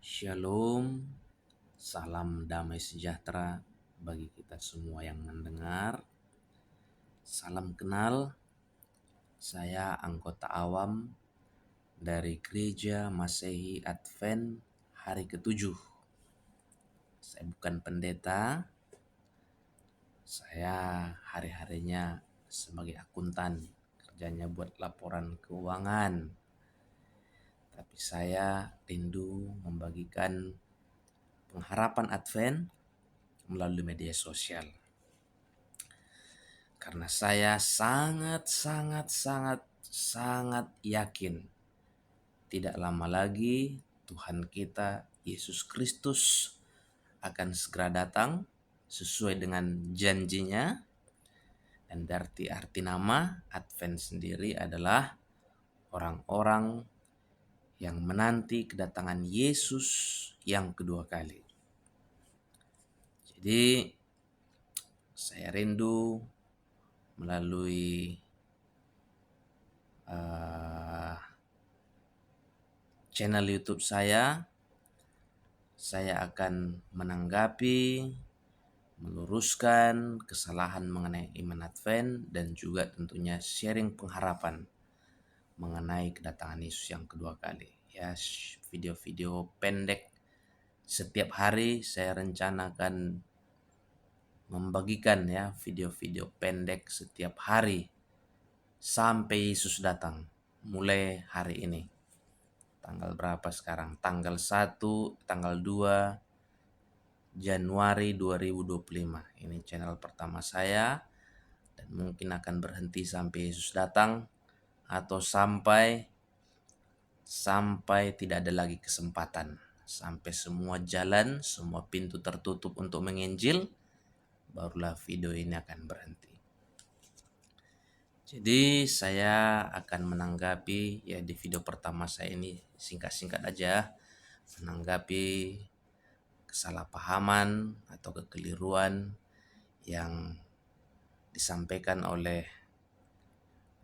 Shalom, salam damai sejahtera bagi kita semua yang mendengar. Salam kenal, saya anggota awam dari Gereja Masehi Advent hari ke-7. Saya bukan pendeta, saya hari-harinya sebagai akuntan, kerjanya buat laporan keuangan. Tapi saya rindu membagikan pengharapan Advent melalui media sosial. Karena saya sangat yakin tidak lama lagi Tuhan kita Yesus Kristus akan segera datang sesuai dengan janjinya. Dan dari arti nama Advent sendiri adalah orang-orang yang menanti kedatangan Yesus yang kedua kali. Jadi saya rindu melalui channel YouTube saya akan menanggapi, meluruskan kesalahan mengenai iman Advent dan juga tentunya sharing pengharapan mengenai kedatangan Yesus yang kedua kali. Ya, video-video pendek setiap hari saya rencanakan membagikan ya video-video pendek setiap hari sampai Yesus datang, mulai hari ini. Tanggal berapa sekarang? Tanggal 1, tanggal 2 Januari 2025. Ini channel pertama saya dan mungkin akan berhenti sampai Yesus datang atau sampai tidak ada lagi kesempatan. Sampai semua jalan, semua pintu tertutup untuk menginjil, barulah video ini akan berhenti. Jadi saya akan menanggapi ya di video pertama saya ini singkat-singkat aja menanggapi kesalahpahaman atau kekeliruan yang disampaikan oleh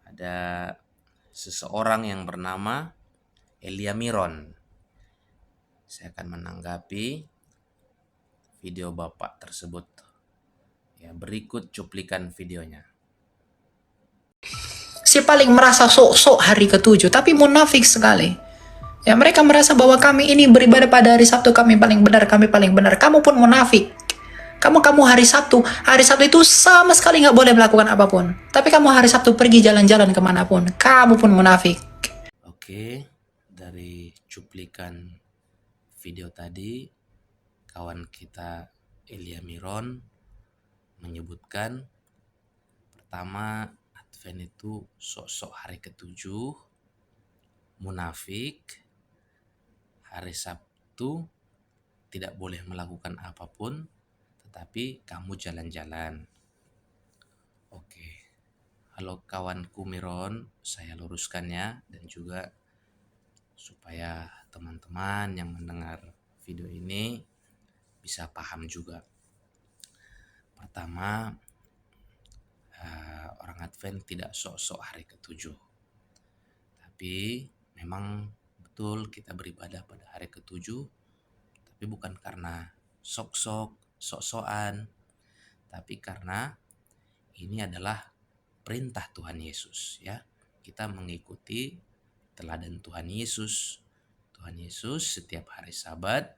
ada seseorang yang bernama Elia Miron. Saya akan menanggapi video Bapak tersebut. Ya, berikut cuplikan videonya. Si paling merasa sok-sok hari ke-7, tapi munafik sekali. Ya, mereka merasa bahwa kami ini beribadah pada hari Sabtu, kami paling benar, kami paling benar. Kamu pun munafik. Kamu hari Sabtu itu sama sekali nggak boleh melakukan apapun. Tapi kamu hari Sabtu pergi jalan-jalan kemanapun, kamu pun munafik. Oke, dari cuplikan video tadi, kawan kita Elia Miron menyebutkan pertama Advent itu sok-sok hari ke-7, munafik, hari Sabtu tidak boleh melakukan apapun, tetapi kamu jalan-jalan. Oke, halo kawanku Miron, saya luruskannya dan juga supaya teman-teman yang mendengar video ini bisa paham juga. Pertama, orang Advent tidak sok-sok hari ke-7. Tapi memang betul kita beribadah pada hari ke-7, tapi bukan karena sok-sokan, tapi karena ini adalah perintah Tuhan Yesus ya. Kita mengikuti teladan Tuhan Yesus. Tuhan Yesus setiap hari Sabat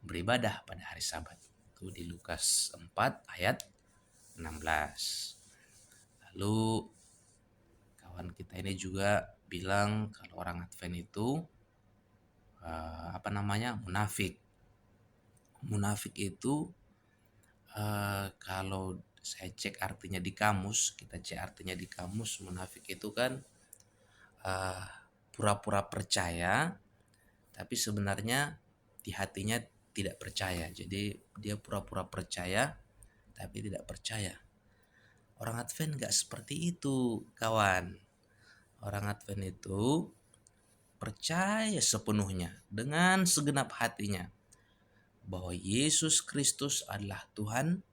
beribadah pada hari Sabat. Itu di Lukas 4 ayat 16. Lalu kawan kita ini juga bilang kalau orang Advent itu munafik. Munafik itu kalau saya cek artinya di kamus, munafik itu kan pura-pura percaya, tapi sebenarnya di hatinya tidak percaya. Jadi dia pura-pura percaya, tapi tidak percaya. Orang Advent gak seperti itu, kawan. Orang Advent itu percaya sepenuhnya dengan segenap hatinya bahwa Yesus Kristus adalah Tuhan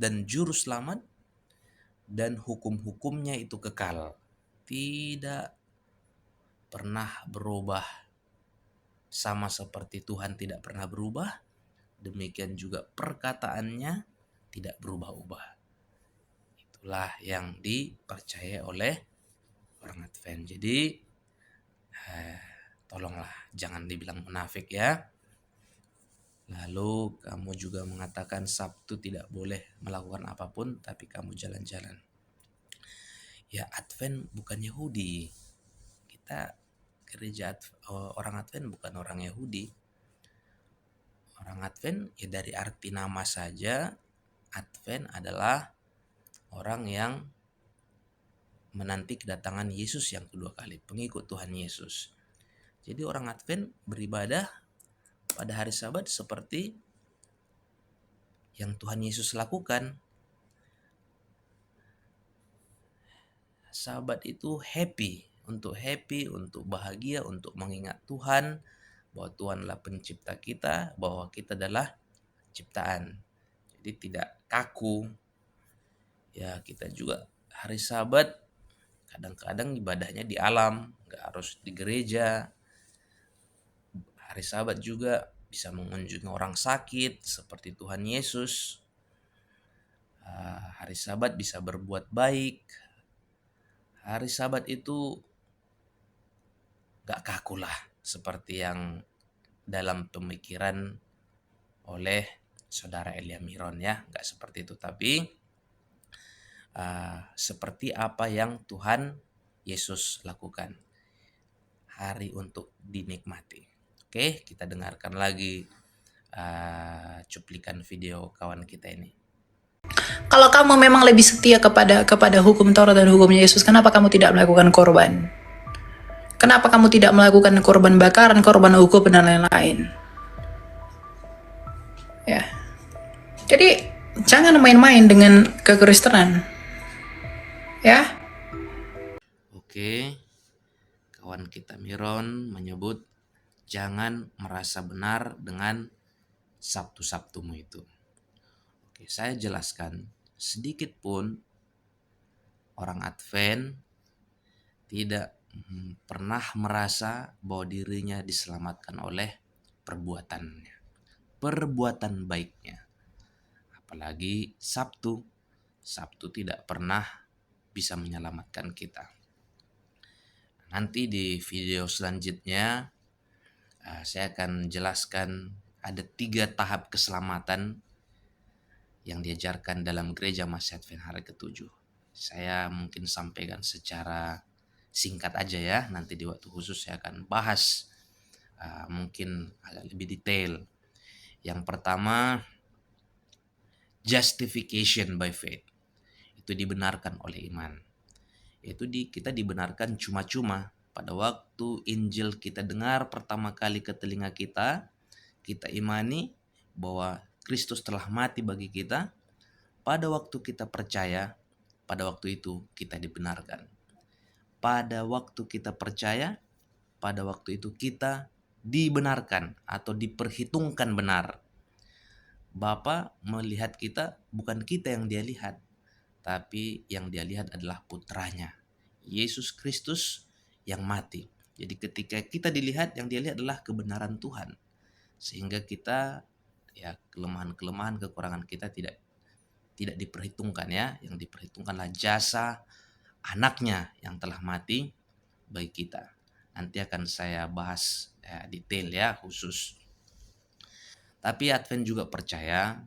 dan Juru Selamat dan hukum-hukumnya itu kekal. Tidak pernah berubah. sama seperti Tuhan tidak pernah berubah, demikian juga perkataannya tidak berubah-ubah. Itulah yang dipercaya oleh orang Advent. Jadi tolonglah jangan dibilang munafik ya. Lalu kamu juga mengatakan Sabtu tidak boleh melakukan apapun, tapi kamu jalan-jalan. Ya, Advent bukan Yahudi. Kita orang Advent bukan orang Yahudi. Orang Advent ya dari arti nama saja, Advent adalah orang yang menanti kedatangan Yesus yang kedua kali, pengikut Tuhan Yesus. Jadi orang Advent beribadah pada hari Sabat seperti yang Tuhan Yesus lakukan. Sabat itu untuk bahagia, untuk mengingat Tuhan, bahwa Tuhanlah pencipta kita, bahwa kita adalah ciptaan. Jadi tidak kaku. Ya, kita juga hari Sabat kadang-kadang ibadahnya di alam, nggak harus di gereja. Hari Sabat juga bisa mengunjungi orang sakit seperti Tuhan Yesus. Hari Sabat bisa berbuat baik. Hari Sabat itu gak kaku lah seperti yang dalam pemikiran oleh saudara Elia Miron ya, gak seperti itu, tapi seperti apa yang Tuhan Yesus lakukan, hari untuk dinikmati. Oke, kita dengarkan lagi cuplikan video kawan kita ini. Kalau kamu memang lebih setia kepada hukum Taurat dan hukumnya Yesus, kenapa kamu tidak melakukan korban? Kenapa kamu tidak melakukan korban bakaran, korban ukub, dan lain-lain? Ya. Jadi jangan main-main dengan kekristenan. Ya. Oke, kawan kita Miron menyebut jangan merasa benar dengan Sabtu-Sabtumu itu. Oke, saya jelaskan sedikit pun orang Advent tidak pernah merasa bahwa dirinya diselamatkan oleh perbuatan baiknya. Apalagi Sabtu tidak pernah bisa menyelamatkan kita. Nanti di video selanjutnya saya akan jelaskan ada 3 tahap keselamatan yang diajarkan dalam gereja Masih Advent hari ke-7. Saya mungkin sampaikan secara singkat aja ya. Nanti di waktu khusus saya akan bahas mungkin agak lebih detail. Yang pertama, justification by faith. Itu dibenarkan oleh iman. Itu kita dibenarkan cuma-cuma. Pada waktu Injil kita dengar pertama kali ke telinga kita imani bahwa Kristus telah mati bagi kita. Pada waktu kita percaya, pada waktu itu kita dibenarkan. Pada waktu kita percaya, pada waktu itu kita dibenarkan atau diperhitungkan benar. Bapa melihat kita, bukan kita yang dia lihat, tapi yang dia lihat adalah putranya, Yesus Kristus yang mati. Jadi ketika kita dilihat, yang dia lihat adalah kebenaran Tuhan. Sehingga kita ya kelemahan-kelemahan, kekurangan kita tidak diperhitungkan ya. Yang diperhitungkanlah jasa anaknya yang telah mati bagi kita. Nanti akan saya bahas detail ya khusus. Tapi Advent juga percaya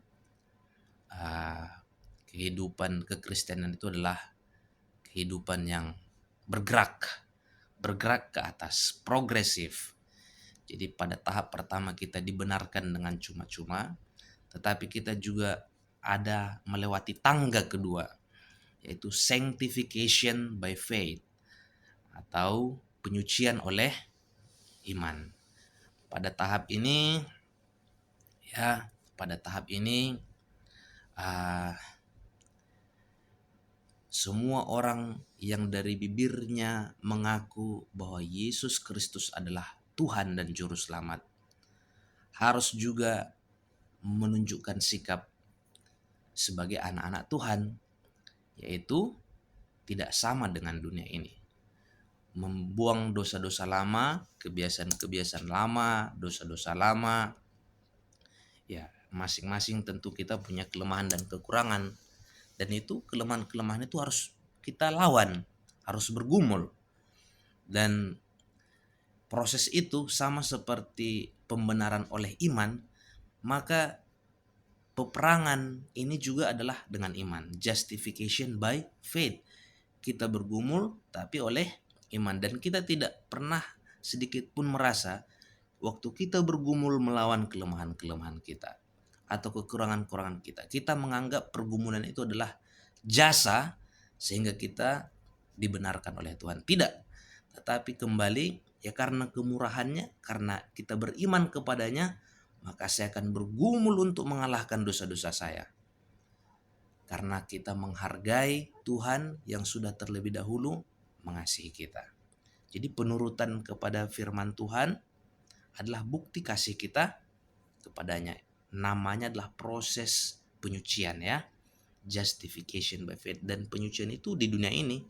kehidupan kekristenan itu adalah kehidupan yang bergerak ke atas, progresif. Jadi pada tahap pertama kita dibenarkan dengan cuma-cuma, tetapi kita juga ada melewati tangga kedua, yaitu sanctification by faith atau penyucian oleh iman. Pada tahap ini semua orang yang dari bibirnya mengaku bahwa Yesus Kristus adalah Tuhan dan Juru Selamat harus juga menunjukkan sikap sebagai anak-anak Tuhan, yaitu tidak sama dengan dunia ini. membuang dosa-dosa lama, kebiasaan-kebiasaan lama, dosa-dosa lama. Ya, masing-masing tentu kita punya kelemahan dan kekurangan. Dan itu kelemahan-kelemahan itu harus kita lawan, harus bergumul. Dan proses itu sama seperti pembenaran oleh iman, maka peperangan ini juga adalah dengan iman. Justification by faith. Kita bergumul tapi oleh iman, dan kita tidak pernah sedikit pun merasa waktu kita bergumul melawan kelemahan-kelemahan kita atau kekurangan-kekurangan kita, kita menganggap pergumulan itu adalah jasa sehingga kita dibenarkan oleh Tuhan. Tidak, tetapi kembali ya karena kemurahannya, karena kita beriman kepadanya, maka saya akan bergumul untuk mengalahkan dosa-dosa saya. Karena kita menghargai Tuhan yang sudah terlebih dahulu mengasihi kita. Jadi penurutan kepada firman Tuhan adalah bukti kasih kita kepadanya. Namanya adalah proses penyucian ya. Justification by faith. Dan penyucian itu di dunia ini.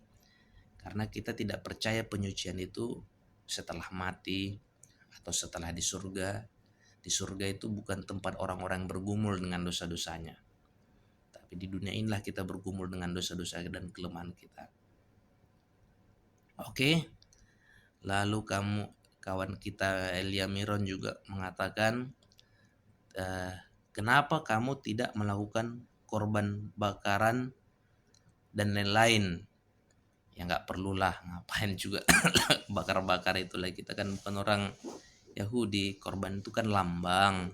Karena kita tidak percaya penyucian itu setelah mati atau setelah di surga. Di surga itu bukan tempat orang-orang bergumul dengan dosa-dosanya. Tapi di dunia inilah kita bergumul dengan dosa-dosa dan kelemahan kita. Oke. Lalu kawan kita Elia Miron juga mengatakan, kenapa kamu tidak melakukan korban bakaran dan lain-lain? Ya nggak perlulah, ngapain juga bakar-bakar itu lagi. Kita kan bukan orang Yahudi. Korban itu kan lambang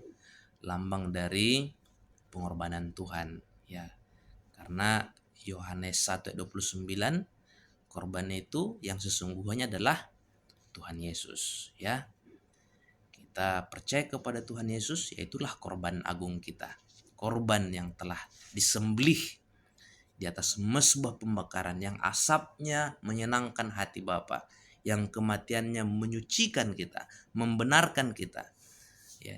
dari pengorbanan Tuhan ya. Karena Yohanes 1:29, korban itu yang sesungguhnya adalah Tuhan Yesus ya. Kita percaya kepada Tuhan Yesus, yaitulah korban agung kita. Korban yang telah disembelih di atas mezbah pembakaran, yang asapnya menyenangkan hati Bapa, yang kematiannya menyucikan kita, membenarkan kita. Ya,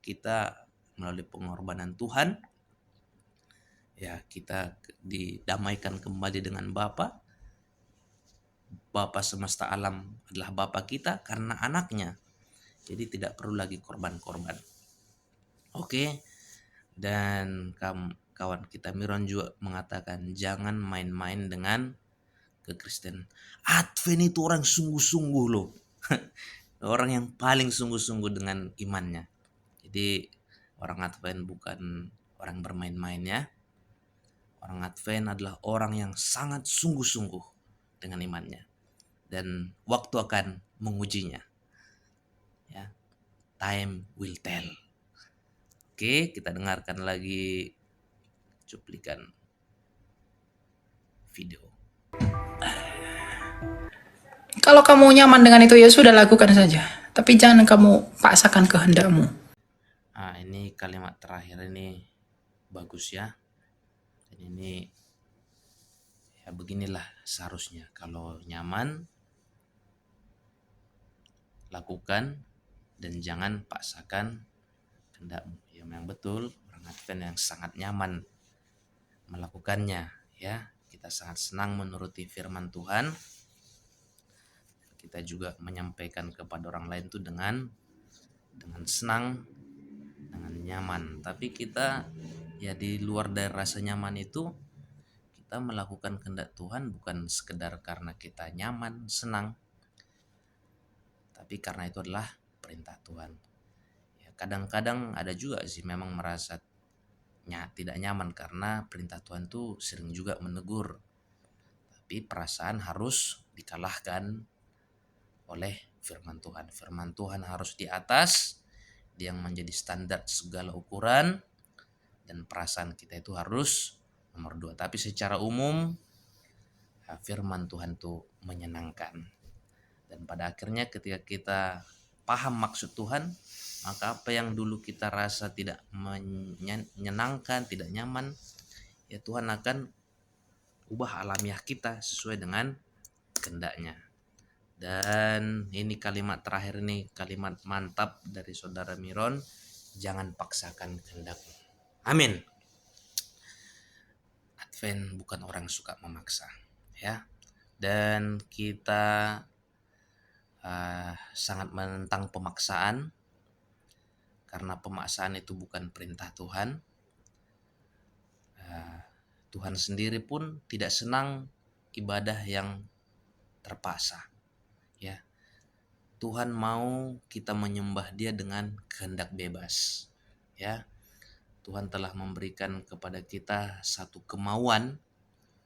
kita melalui pengorbanan Tuhan, ya kita didamaikan kembali dengan Bapa. Bapa semesta alam adalah Bapa kita karena anaknya. Jadi tidak perlu lagi korban-korban. Oke. Dan kawan kita Miron juga mengatakan jangan main-main dengan kekristenan. Advent itu orang sungguh-sungguh loh. Orang yang paling sungguh-sungguh dengan imannya. Jadi orang Advent bukan orang bermain-main ya. Orang Advent adalah orang yang sangat sungguh-sungguh dengan imannya. Dan waktu akan mengujinya. Ya. Time will tell. Oke, kita dengarkan lagi cuplikan video. Kalau kamu nyaman dengan itu ya sudah lakukan saja. Tapi jangan kamu paksakan kehendakmu. Ini kalimat terakhir ini bagus ya. Dan ini ya beginilah seharusnya. Kalau nyaman, lakukan dan jangan paksakan kehendakmu. Ya memang betul, orang Advent yang sangat nyaman melakukannya ya. Kita sangat senang menuruti firman Tuhan. Kita juga menyampaikan kepada orang lain itu dengan senang, dengan nyaman. Tapi kita ya di luar dari rasa nyaman itu, kita melakukan kehendak Tuhan bukan sekedar karena kita nyaman, senang, tapi karena itu adalah perintah Tuhan. Ya, kadang-kadang ada juga sih memang merasa tidak nyaman karena perintah Tuhan tuh sering juga menegur. Tapi perasaan harus dikalahkan oleh firman Tuhan. Firman Tuhan harus di atas, dia yang menjadi standar segala ukuran, dan perasaan kita itu harus nomor 2. Tapi secara umum firman Tuhan itu menyenangkan. Dan pada akhirnya ketika kita paham maksud Tuhan, maka apa yang dulu kita rasa tidak menyenangkan, tidak nyaman, ya Tuhan akan ubah alamiah kita sesuai dengan kehendaknya. Dan ini kalimat terakhir, ini kalimat mantap dari saudara Miron, jangan paksakan kehendakmu. Amin. Advent bukan orang suka memaksa ya. Dan kita sangat menentang pemaksaan, karena pemaksaan itu bukan perintah Tuhan. Tuhan sendiri pun tidak senang ibadah yang terpaksa. Ya, Tuhan mau kita menyembah Dia dengan kehendak bebas. Ya, Tuhan telah memberikan kepada kita satu kemauan.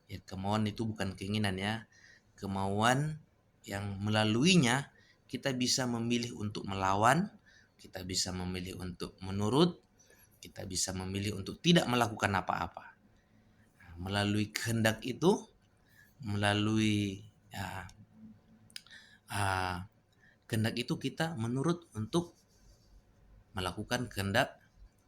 Ya, kemauan itu bukan keinginan ya. Kemauan yang melaluinya kita bisa memilih untuk melawan, kita bisa memilih untuk menurut, kita bisa memilih untuk tidak melakukan apa-apa. Nah, melalui kehendak itu, melalui kehendak itu kita menurut untuk melakukan kehendak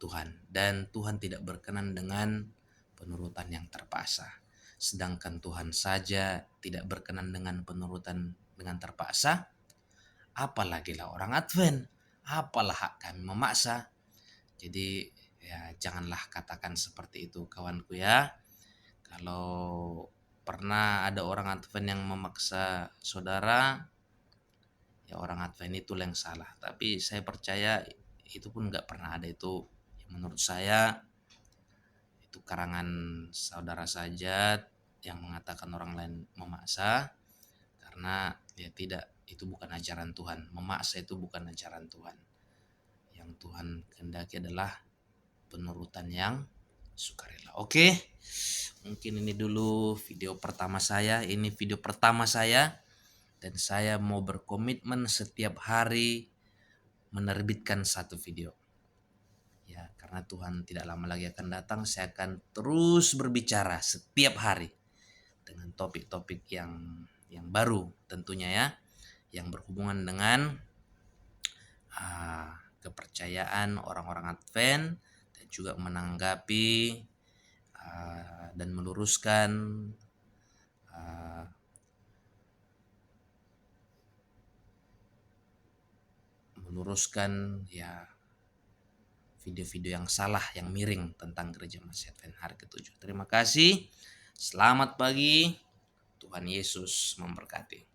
Tuhan, dan Tuhan tidak berkenan dengan penurutan yang terpaksa. Sedangkan Tuhan saja tidak berkenan dengan penurutan dengan terpaksa, apalagi lah orang Advent, apalah hak kami memaksa. Jadi ya janganlah katakan seperti itu kawanku ya. Kalau pernah ada orang Advent yang memaksa saudara, ya orang Advent itu yang salah. Tapi saya percaya itu pun nggak pernah ada itu. Menurut saya itu karangan saudara saja yang mengatakan orang lain memaksa, karena ya tidak, itu bukan ajaran Tuhan. Memaksa itu bukan ajaran Tuhan. Yang Tuhan kehendaki adalah penurutan yang sukarela. Oke, mungkin ini dulu video pertama saya. Ini video pertama saya, dan saya mau berkomitmen setiap hari menerbitkan satu video. Ya, karena Tuhan tidak lama lagi akan datang, saya akan terus berbicara setiap hari dengan topik-topik yang baru tentunya ya, yang berhubungan dengan kepercayaan orang-orang Advent, dan juga menanggapi dan meluruskan ya video-video yang salah, yang miring tentang Gereja Masih Advent hari ke-7. Terima kasih. Selamat pagi. Tuhan Yesus memberkati.